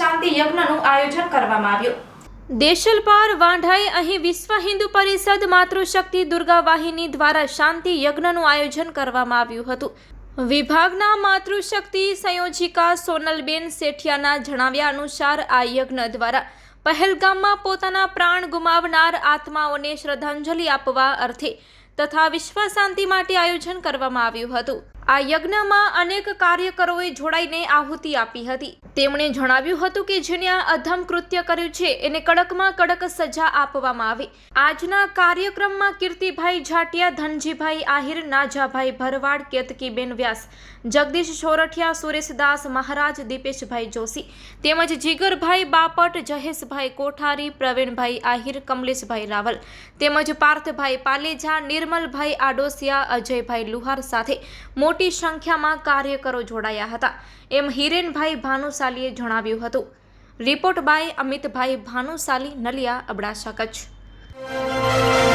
શાંતિ યજ્ઞનું આયોજન કરવામાં આવ્યું। દેશલપાર વાંઢાએ અહીં વિશ્વ હિન્દુ પરિષદ માતૃશક્તિ દુર્ગા વાહિની દ્વારા શાંતિ યજ્ઞનું આયોજન કરવામાં આવ્યું હતું। વિભાગના માતૃશક્તિ સંયોજિકા સોનલબેન સેઠિયાના જણાવ્યા અનુસાર આ યજ્ઞ દ્વારા પહેલગામમાં પોતાના પ્રાણ ગુમાવનાર આત્માઓને શ્રદ્ધાંજલિ આપવા અર્થે તથા વિશ્વ શાંતિ માટે આયોજન કરવામાં આવ્યું હતું। આ યજ્ઞમાં અનેક કાર્યકરોએ જોડાઈને આહુતિ આપી હતી। તેમણે જણાવ્યું હતું કે જેને આ અધમ કૃત્ય કર્યું છે એને કડકમાં કડક સજા આપવામાં આવે। આજના કાર્યક્રમમાં કીર્તિભાઈ જાટિયા, ધનજીભાઈ આહિર, નાજાભાઈ ભરવાડ, કેતકીબેન વ્યાસ, જગદીશ સોરઠિયા, સુરેશદાસ મહારાજ, દીપેશભાઈ જોશી તેમજ જીગરભાઈ બાપટ, જહેશભાઈ કોઠારી, પ્રવીણભાઈ આહિર, કમલેશભાઈ રાવલ તેમજ પાર્થભાઈ પાલેજા, નિર્મલભાઈ આડોસિયા, અજયભાઈ લુહાર સાથે મોટી સંખ્યામાં કાર્યકરો જોડાયા હતા એમ હિરેનભાઈ ભાનુશાલીએ જણાવ્યું હતું। Report by Amitbhai Bhanushali, Naliya, Abdasa, Kutch.